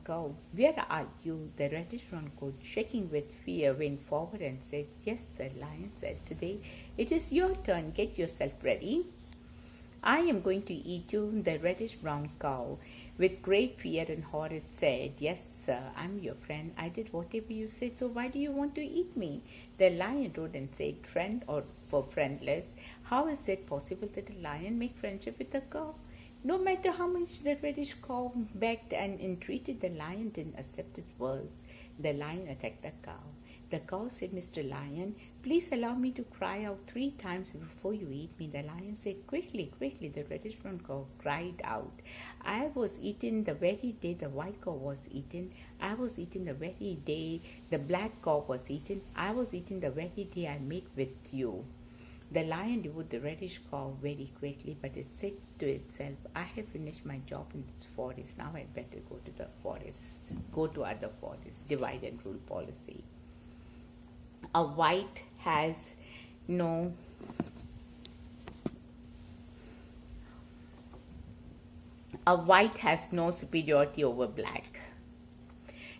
cow, where are you? The reddish brown goat, shaking with fear, went forward and said, Yes, sir, Lion said, Today it is your turn. Get yourself ready. I am going to eat you. The reddish brown cow, with great fear and horror, said, Yes, sir, I'm your friend. I did whatever you said, so why do you want to eat me? The lion rode and said, Friend or for friendless, how is it possible that a lion make friendship with a cow? No matter how much the reddish cow begged and entreated, the lion didn't accept it worse. The lion attacked the cow. The cow said, Mr. Lion, please allow me to cry out 3 times before you eat me. The lion said, Quickly, quickly. The reddish brown cow cried out, I was eaten the very day the white cow was eaten. I was eaten the very day the black cow was eaten. I was eaten the very day I met with you. The lion devoured the reddish cow very quickly, but it said to itself, I have finished my job in this forest. Now I'd better go to the forest, go to other forests. Divide and rule policy. A white has no superiority over black.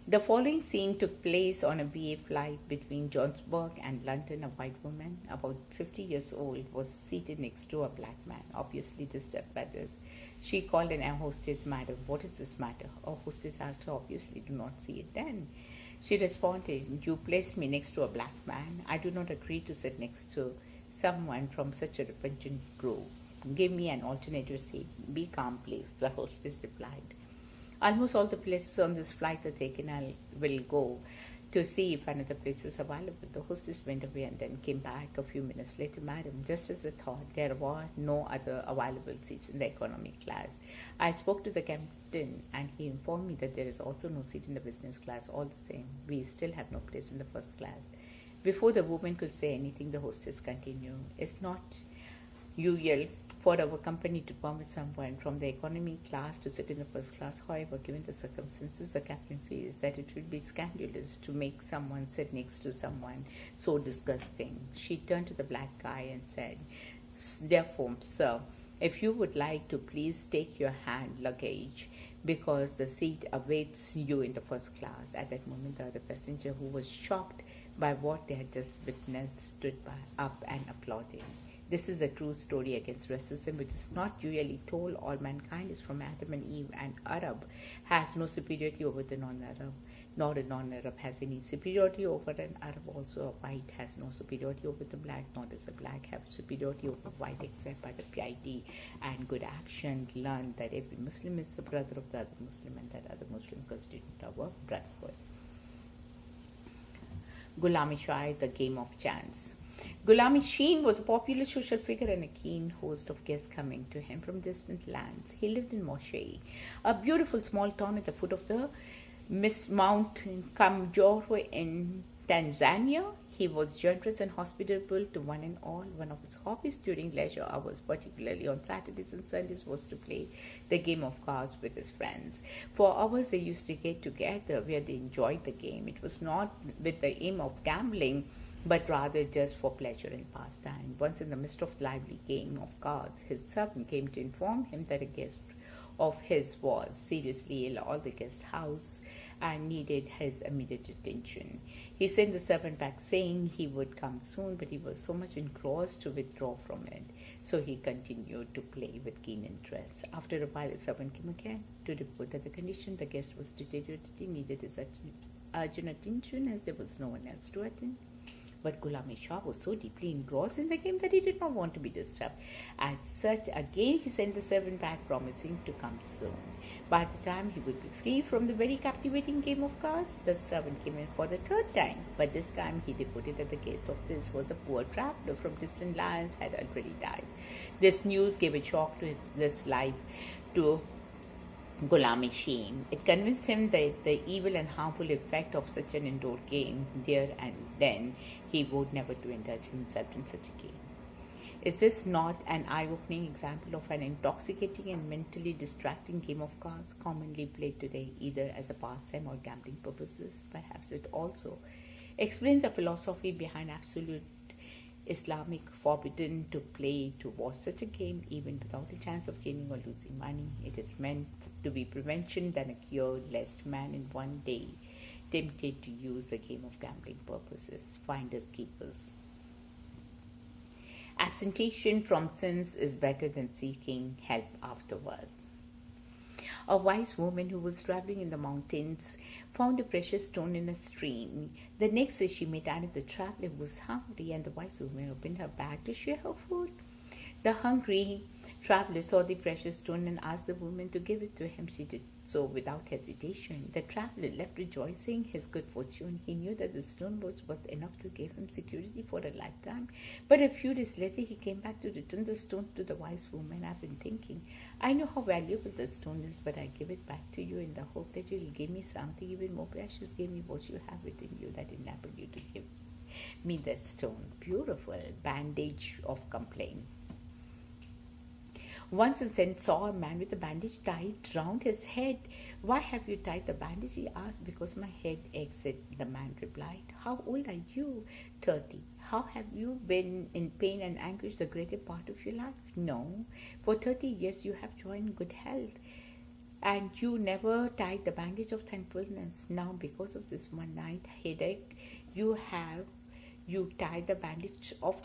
The following scene took place on a BA flight between Johannesburg and London. A white woman, about 50 years old, was seated next to a black man, obviously the stepbrothers. She called an air hostess, Madam, what is this matter? Our hostess asked her, obviously do not see it then. She responded, You placed me next to a black man. I do not agree to sit next to someone from such a repugnant group. Give me an alternative seat. Be calm, please, the hostess replied. Almost all the places on this flight are taken. I will go to see if another place is available. The hostess went away and then came back a few minutes later. Madam, just as I thought, there were no other available seats in the economy class. I spoke to the captain and he informed me that there is also no seat in the business class. All the same, we still have no place in the first class. Before the woman could say anything, the hostess continued, It's not usual for our company to permit someone from the economy class to sit in the first class. However, given the circumstances, the captain feels that it would be scandalous to make someone sit next to someone so disgusting. She turned to the black guy and said, Therefore, sir, if you would like to please take your hand luggage because the seat awaits you in the first class. At that moment, the other passenger, who was shocked by what they had just witnessed, stood up and applauded. This is a true story against racism, which is not usually told. All mankind is from Adam and Eve, and Arab has no superiority over the non-Arab, nor a non-Arab has any superiority over an Arab. Also, a white has no superiority over the black, nor does a black have superiority over white, except by the piety and good action. Learn that every Muslim is the brother of the other Muslim, and that other Muslims constitute our brotherhood. Ghulam-e-Shai, the game of chance. Ghulam-e-Sheen was a popular social figure and a keen host of guests coming to him from distant lands. He lived in Moshei, a beautiful small town at the foot of the Mount Kilimanjaro in Tanzania. He was generous and hospitable to one and all. One of his hobbies during leisure hours, particularly on Saturdays and Sundays, was to play the game of cards with his friends. For hours they used to get together where they enjoyed the game. It was not with the aim of gambling, but rather just for pleasure and pastime. Once in the midst of the lively game of cards, his servant came to inform him that a guest of his was seriously ill at the guest house and needed his immediate attention. He sent the servant back saying he would come soon, but he was so much engrossed to withdraw from it. So he continued to play with keen interest. After a while, the servant came again to report that the condition the guest was deteriorating needed his urgent attention, as there was no one else to attend. But Ghulam-e-Shai was so deeply engrossed in the game that he did not want to be disturbed. As such, again he sent the servant back, promising to come soon. By the time he would be free from the very captivating game of cards, the servant came in for the third time. But this time he reported that the guest of this was a poor traveler from distant lands, had already died. This news gave a shock to this life to Ghulam-e-Shai. It convinced him that the evil and harmful effect of such an indoor game, there and then he vowed never to indulge himself in such a game. Is this not an eye-opening example of an intoxicating and mentally distracting game of cards commonly played today, either as a pastime or gambling purposes? Perhaps it also explains the philosophy behind absolute Islamic forbidden to play to watch such a game even without a chance of gaining or losing money. It is meant to be prevention than a cure, lest man in one day tempted to use the game of gambling purposes. Finders keepers. Abstention from sins is better than seeking help afterward. A wise woman who was traveling in the mountains found a precious stone in a stream. The next day she met another traveler who was hungry, and the wise woman opened her bag to share her food. The hungry traveler saw the precious stone and asked the woman to give it to him. She did so without hesitation. The traveler left rejoicing his good fortune. He knew that the stone was worth enough to give him security for a lifetime. But a few days later, he came back to return the stone to the wise woman. I've been thinking, I know how valuable the stone is, but I give it back to you in the hope that you will give me something even more precious. Give me what you have within you that enabled you to give me the stone. Beautiful bandage of complaint. Once a saint saw a man with a bandage tied round his head. Why have you tied the bandage? He asked. Because my head aches, the man replied. How old are you? 30. How have you been in pain and anguish the greater part of your life? No. For 30 years you have joy and good health, and you never tied the bandage of thankfulness. Now because of this one night headache you tie the bandage of